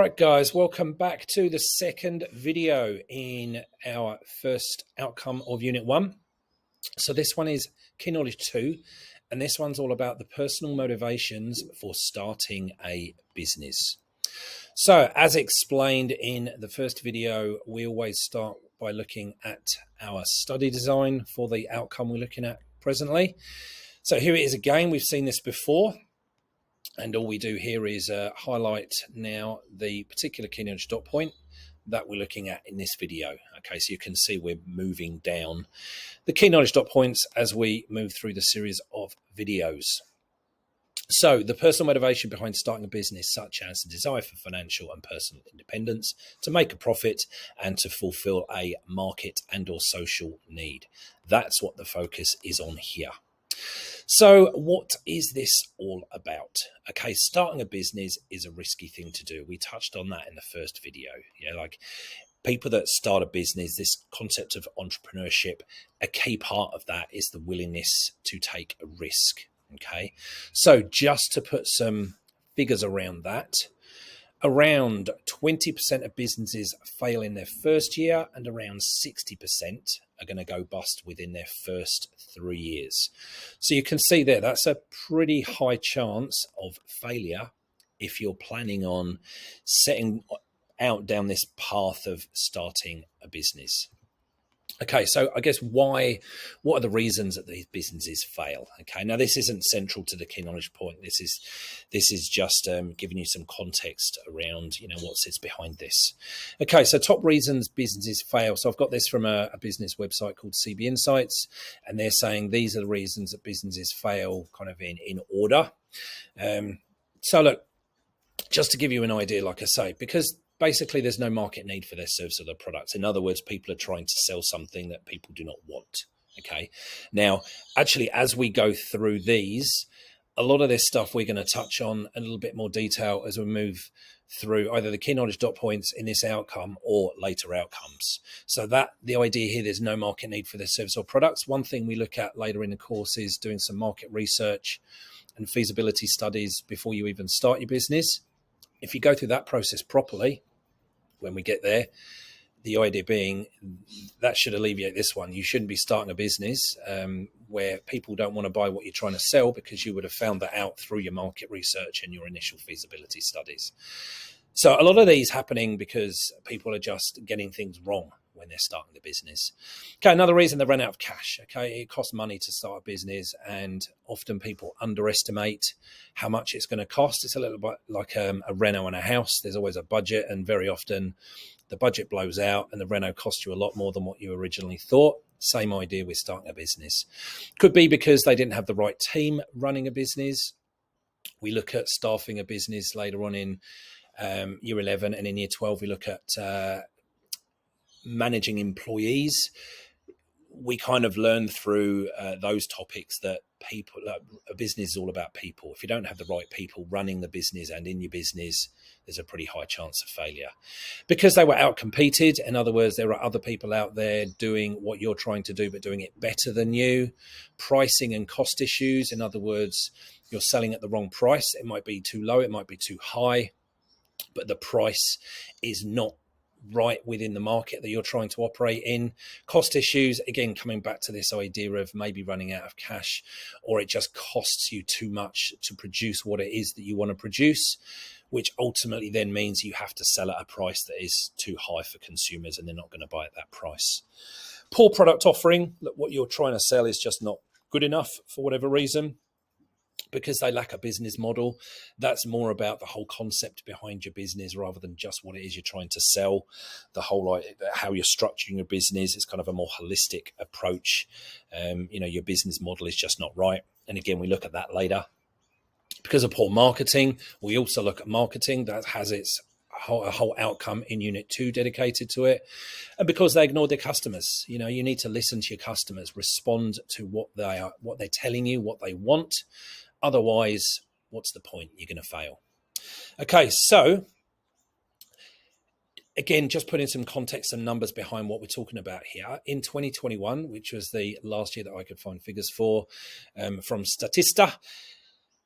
right, guys, welcome back to the second video in our first outcome of Unit 1. So this one is Key Knowledge 2, and this one's all about the personal motivations for starting a business. So as explained in the first video, we always start by looking at our study design for the outcome we're looking at presently. So here it is again. We've seen this before. And all we do here is highlight now the particular key knowledge dot point that we're looking at in this video. Okay, so you can see we're moving down the key knowledge dot points as we move through the series of videos. So the personal motivation behind starting a business, such as the desire for financial and personal independence, to make a profit and to fulfill a market and or social need. That's what the focus is on here. So what is this all about? Okay, starting a business is a risky thing to do. We touched on that in the first video. Yeah, like people that start a business, this concept of entrepreneurship, a key part of that is the willingness to take a risk. Okay, so just to put some figures around that, around 20% of businesses fail in their first year and around 60% are going to go bust within their first 3 years. So you can see there, that's a pretty high chance of failure if you're planning on setting out down this path of starting a business. Okay, so I guess what are the reasons that these businesses fail? Okay, now this isn't central to the key knowledge point. This is just giving you some context around, what sits behind this. Okay, so top reasons businesses fail. So I've got this from a business website called CB Insights, and they're saying these are the reasons that businesses fail kind of in order. So look, just to give you an idea, like I say, because basically there's no market need for their service or their products. In other words, people are trying to sell something that people do not want. Okay. Now, actually, as we go through these, a lot of this stuff we're going to touch on a little bit more detail as we move through either the key knowledge dot points in this outcome or later outcomes. So that the idea here, there's no market need for their service or products. One thing we look at later in the course is doing some market research and feasibility studies before you even start your business. If you go through that process properly, when we get there, the idea being that should alleviate this one. You shouldn't be starting a business where people don't want to buy what you're trying to sell, because you would have found that out through your market research and your initial feasibility studies. So a lot of these happening because people are just getting things wrong when they're starting the business. Okay, another reason they run out of cash. Okay, it costs money to start a business, and often people underestimate how much it's going to cost. It's a little bit like a reno on a house. There's always a budget, and very often the budget blows out and the reno costs you a lot more than what you originally thought. Same idea with starting a business. Could be because they didn't have the right team running a business. We look at staffing a business later on in year 11, and in year 12 we look at managing employees. We kind of learn through those topics that a business is all about people. If you don't have the right people running the business and in your business, there's a pretty high chance of failure. Because they were outcompeted, in other words, there are other people out there doing what you're trying to do, but doing it better than you. Pricing and cost issues, in other words, you're selling at the wrong price. It might be too low, it might be too high, but the price is not right within the market that you're trying to operate in. Cost issues, again, coming back to this idea of maybe running out of cash, or it just costs you too much to produce what it is that you want to produce, which ultimately then means you have to sell at a price that is too high for consumers and they're not going to buy at that price. Poor product offering, look, what you're trying to sell is just not good enough for whatever reason. Because they lack a business model. That's more about the whole concept behind your business rather than just what it is you're trying to sell. The whole how you're structuring your business is kind of a more holistic approach. Your business model is just not right. And again, we look at that later. Because of poor marketing, we also look at marketing that has a whole outcome in Unit 2 dedicated to it. And because they ignore their customers, you need to listen to your customers, respond to what they're telling you, what they want. Otherwise, what's the point? You're going to fail. Okay, so again, just putting some context and numbers behind what we're talking about here. In 2021, which was the last year that I could find figures for from Statista,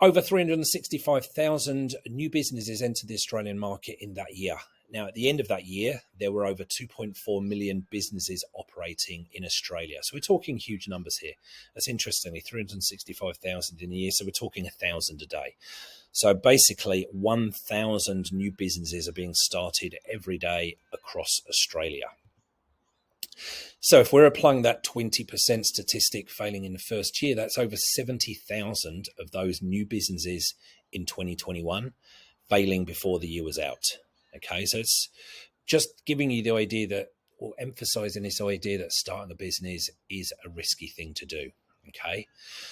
Over 365,000 new businesses entered the Australian market in that year. Now, at the end of that year, there were over 2.4 million businesses operating in Australia. So we're talking huge numbers here. That's interestingly 365,000 in a year. So we're talking 1,000 a day. So basically 1,000 new businesses are being started every day across Australia. So if we're applying that 20% statistic failing in the first year, that's over 70,000 of those new businesses in 2021 failing before the year was out. Okay, so it's just giving you the idea that, or emphasizing this idea that starting a business is a risky thing to do. Okay,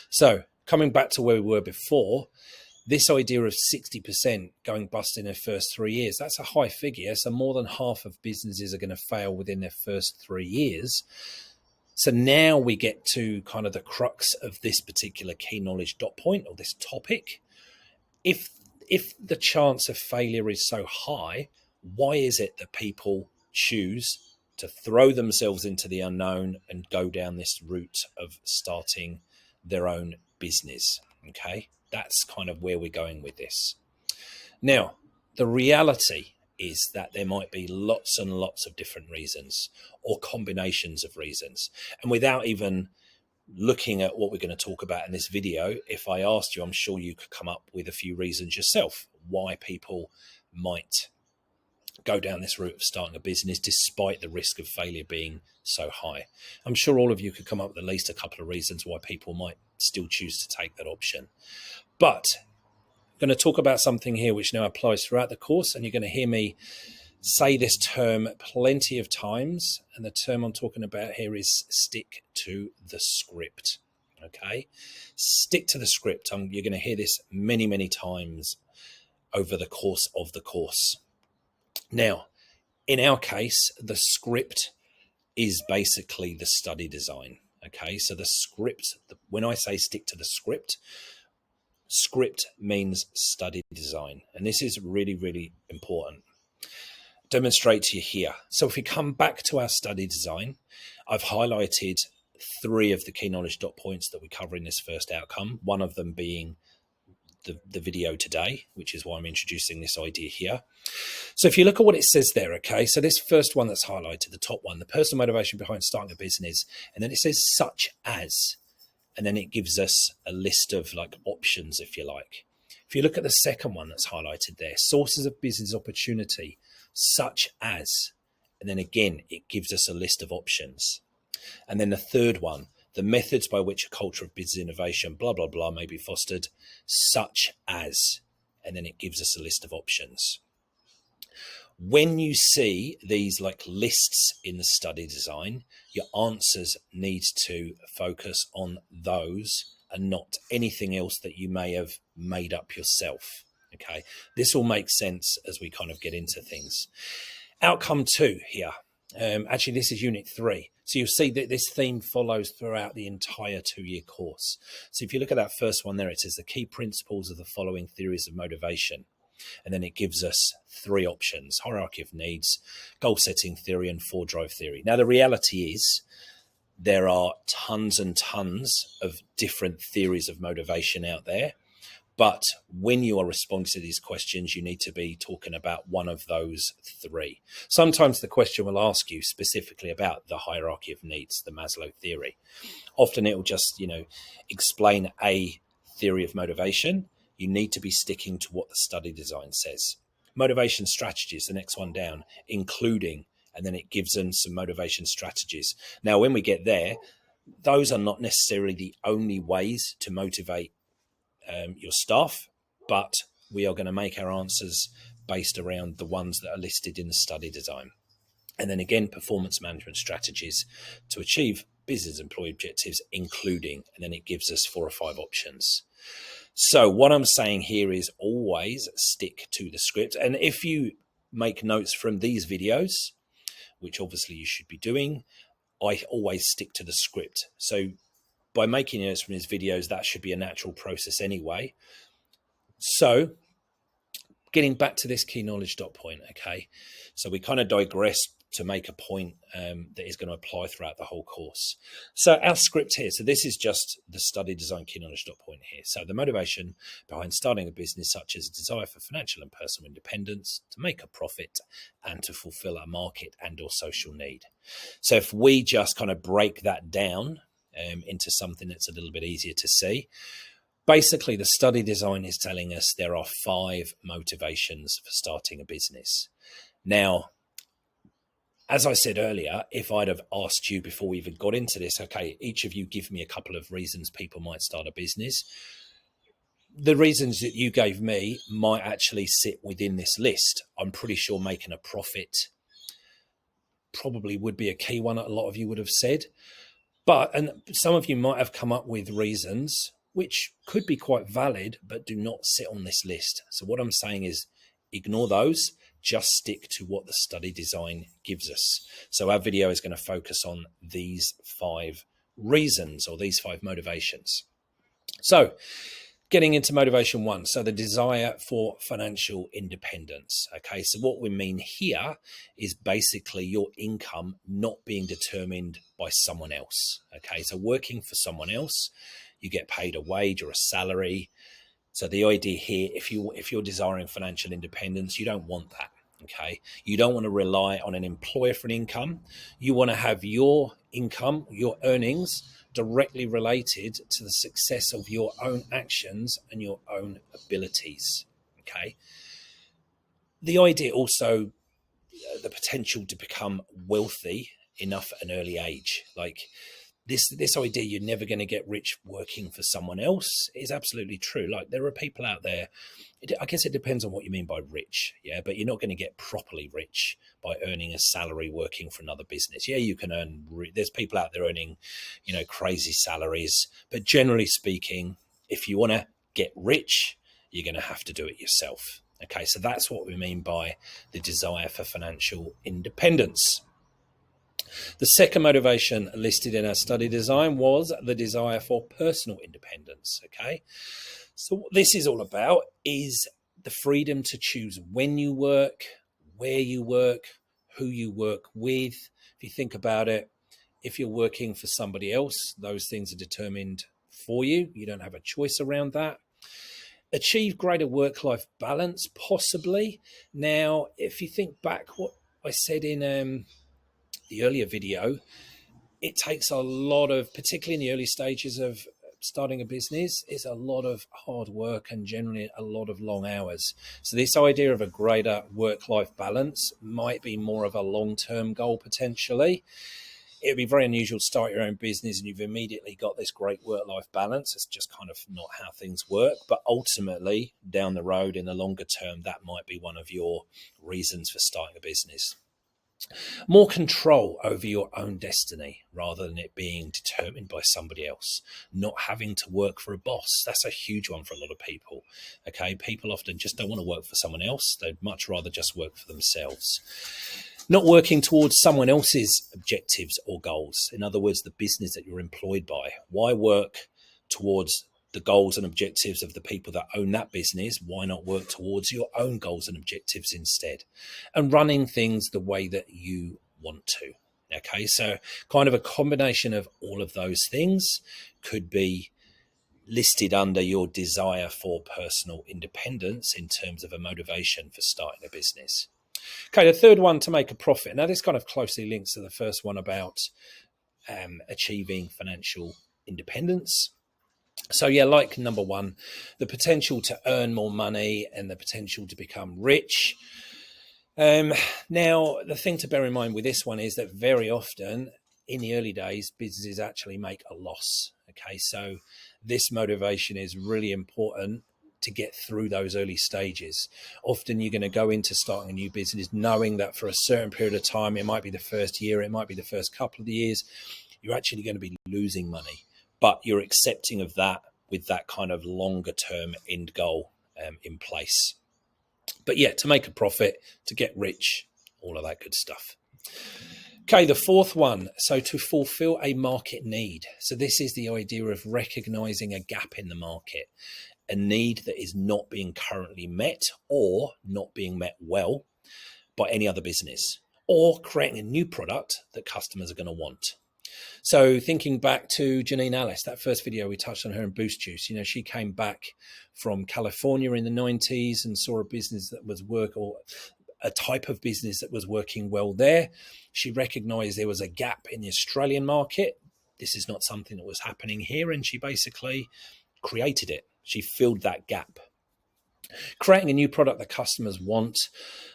so coming back to where we were before, this idea of 60% going bust in their first 3 years, that's a high figure. So more than half of businesses are going to fail within their first 3 years. So now we get to kind of the crux of this particular key knowledge dot point, or this topic. If the chance of failure is so high, why is it that people choose to throw themselves into the unknown and go down this route of starting their own business? Okay, that's kind of where we're going with this. Now, the reality is that there might be lots and lots of different reasons or combinations of reasons. And without even looking at what we're going to talk about in this video, if I asked you, I'm sure you could come up with a few reasons yourself why people might go down this route of starting a business despite the risk of failure being so high. I'm sure all of you could come up with at least a couple of reasons why people might still choose to take that option. But I'm going to talk about something here which now applies throughout the course, and you're going to hear me say this term plenty of times, and the term I'm talking about here is stick to the script. Okay, stick to the script. You're going to hear this many, many times over the course of the course. Now, in our case, the script is basically the study design. Okay, so the script, when I say stick to the script, script means study design, and this is really, really important. Demonstrate to you here. So if we come back to our study design, I've highlighted 3 of the key knowledge dot points that we cover in this first outcome, one of them being the video today, which is why I'm introducing this idea here. So if you look at what it says there, okay, so this first one that's highlighted, the top one, the personal motivation behind starting a business, and then it says such as, and then it gives us a list of like options, if you like. If you look at the second one that's highlighted there, sources of business opportunity, such as, and then again, it gives us a list of options. And then the third one, the methods by which a culture of business innovation, blah, blah, blah, may be fostered, such as, and then it gives us a list of options. When you see these like lists in the study design, your answers need to focus on those and not anything else that you may have made up yourself. Okay, this will make sense as we kind of get into things. Outcome 2 here. Actually, this is unit 3. So you'll see that this theme follows throughout the entire 2-year course. So if you look at that first one there, it says the key principles of the following theories of motivation. And then it gives us 3 options: hierarchy of needs, goal setting theory, and 4-drive theory. Now, the reality is there are tons and tons of different theories of motivation out there. But when you are responding to these questions, you need to be talking about one of those 3. Sometimes the question will ask you specifically about the hierarchy of needs, the Maslow theory. Often it will just, explain a theory of motivation. You need to be sticking to what the study design says. Motivation strategies, the next one down, including, and then it gives them some motivation strategies. Now, when we get there, those are not necessarily the only ways to motivate your staff, but we are going to make our answers based around the ones that are listed in the study design. And then again, performance management strategies to achieve business employee objectives, including, and then it gives us 4 or 5 options. So what I'm saying here is always stick to the script. And if you make notes from these videos, which obviously you should be doing, I always stick to the script. So by making notes from these videos, that should be a natural process anyway. So getting back to this key knowledge dot point, okay, so we kind of digressed to make a point that is going to apply throughout the whole course. So our script here, so this is just the study design key knowledge dot point here. So the motivation behind starting a business, such as a desire for financial and personal independence, to make a profit, and to fulfill a market and or social need. So if we just kind of break that down into something that's a little bit easier to see, basically the study design is telling us there are 5 motivations for starting a business. Now, as I said earlier, if I'd have asked you before we even got into this, okay, each of you give me a couple of reasons people might start a business, the reasons that you gave me might actually sit within this list. I'm pretty sure making a profit probably would be a key one, a lot of you would have said. And some of you might have come up with reasons which could be quite valid, but do not sit on this list. So what I'm saying is ignore those, just stick to what the study design gives us. So our video is going to focus on these 5 reasons or these 5 motivations. So getting into motivation 1, so the desire for financial independence. Okay, so what we mean here is basically your income not being determined by someone else. Okay, so working for someone else, you get paid a wage or a salary. So the idea here, if you're desiring financial independence, you don't want that. Okay, you don't want to rely on an employer for an income. You want to have your income, your earnings, directly related to the success of your own actions and your own abilities. Okay, the idea also, the potential to become wealthy enough at an early age, like this idea you're never going to get rich working for someone else is absolutely true. Like there are people out there, I guess it depends on what you mean by rich, yeah, but you're not going to get properly rich by earning a salary working for another business. Yeah, you can earn, there's people out there earning, crazy salaries, but generally speaking, if you want to get rich, you're going to have to do it yourself. Okay, so that's what we mean by the desire for financial independence. The second motivation listed in our study design was the desire for personal independence. Okay, so what this is all about is the freedom to choose when you work, where you work, who you work with. If you think about it, if you're working for somebody else, those things are determined for you. You don't have a choice around that. Achieve greater work-life balance, possibly. Now, if you think back what I said in the earlier video, it takes a lot of, particularly in the early stages of starting a business, is a lot of hard work and generally a lot of long hours. So this idea of a greater work-life balance might be more of a long-term goal potentially. It would be very unusual to start your own business and you've immediately got this great work-life balance. It's just kind of not how things work. But ultimately, down the road, in the longer term, that might be one of your reasons for starting a business. More control over your own destiny rather than it being determined by somebody else. Not having to work for a boss. That's a huge one for a lot of people. Okay, people often just don't want to work for someone else. They'd much rather just work for themselves. Not working towards someone else's objectives or goals. In other words, the business that you're employed by. Why work towards the goals and objectives of the people that own that business? Why not work towards your own goals and objectives instead? And running things the way that you want to. Okay, so kind of a combination of all of those things could be listed under your desire for personal independence in terms of a motivation for starting a business. Okay, the third one, to make a profit. Now, this kind of closely links to the first one about achieving financial independence. So yeah, like number 1, the potential to earn more money and the potential to become rich. Now, the thing to bear in mind with this one is that very often in the early days, businesses actually make a loss. Okay, so this motivation is really important to get through those early stages. Often you're going to go into starting a new business knowing that for a certain period of time, it might be the first year, it might be the first couple of years, you're actually going to be losing money, but you're accepting of that with that kind of longer term end goal in place. But yeah, to make a profit, to get rich, all of that good stuff. Okay, the fourth one, so to fulfill a market need. So this is the idea of recognizing a gap in the market, a need that is not being currently met or not being met well by any other business, or creating a new product that customers are going to want. So thinking back to Janine Alice, that first video we touched on her in Boost Juice, she came back from California in the 90s and saw a business that was or a type of business that was working well there. She recognized there was a gap in the Australian market. This is not something that was happening here, and she basically created it. She filled that gap. Creating a new product that customers want.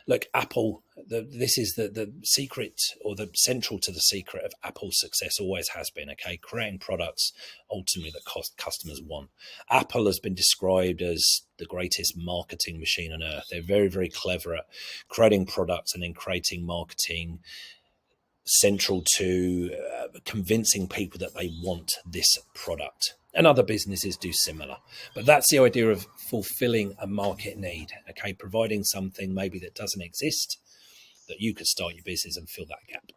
Look, Apple, this is the secret, or the central to the secret of Apple's success, always has been, okay? Creating products ultimately that customers want. Apple has been described as the greatest marketing machine on earth. They're very, very clever at creating products and then creating marketing central to convincing people that they want this product. And other businesses do similar. But that's the idea of fulfilling a market need, okay? Providing something maybe that doesn't exist, that you could start your business and fill that gap.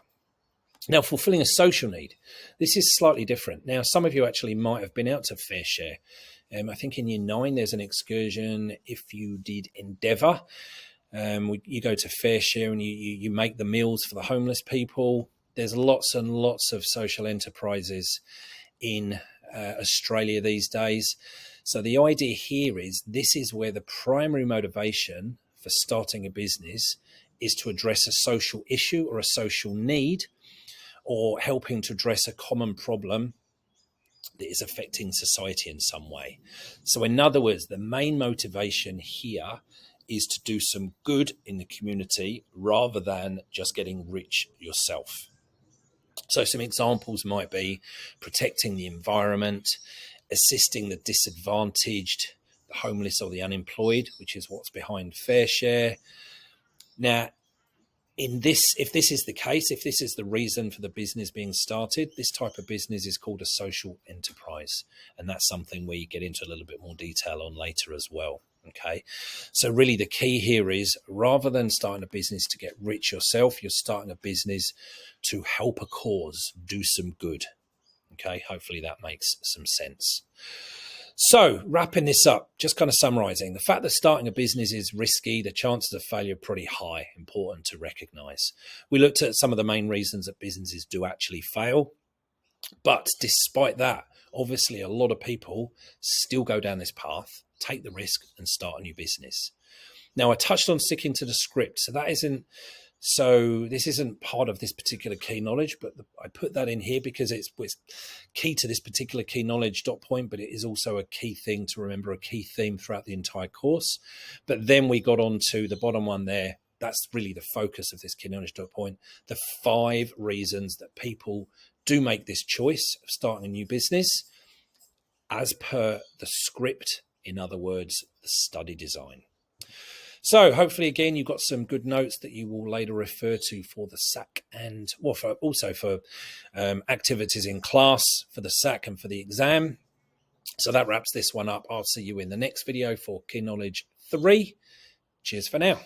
Now, fulfilling a social need. This is slightly different. Now, some of you actually might have been out to Fair Share. I think in year 9, there's an excursion. If you did Endeavour, you go to Fair Share and you make the meals for the homeless people. There's lots and lots of social enterprises in Australia these days. So the idea here is this is where the primary motivation for starting a business is to address a social issue or a social need, or helping to address a common problem that is affecting society in some way. So in other words, the main motivation here is to do some good in the community rather than just getting rich yourself. So some examples might be protecting the environment, assisting the disadvantaged, the homeless or the unemployed, which is what's behind Fair Share. Now, if this is the case, if this is the reason for the business being started, this type of business is called a social enterprise. And that's something we get into a little bit more detail on later as well. Okay, so really the key here is, rather than starting a business to get rich yourself, you're starting a business to help a cause, do some good. Okay, hopefully that makes some sense. So wrapping this up, just kind of summarizing, the fact that starting a business is risky, the chances of failure are pretty high, important to recognize. We looked at some of the main reasons that businesses do actually fail. But despite that, obviously a lot of people still go down this path, take the risk and start a new business. Now, I touched on sticking to the script. This isn't part of this particular key knowledge, but I put that in here because it's key to this particular key knowledge dot point, but it is also a key thing to remember, a key theme throughout the entire course. But then we got on to the bottom one there. That's really the focus of this key knowledge dot point. The 5 reasons that people do make this choice of starting a new business as per the script. In other words, the study design. So hopefully, again, you've got some good notes that you will later refer to for the SAC and also for activities in class for the SAC and for the exam. So that wraps this one up. I'll see you in the next video for Key Knowledge 3. Cheers for now.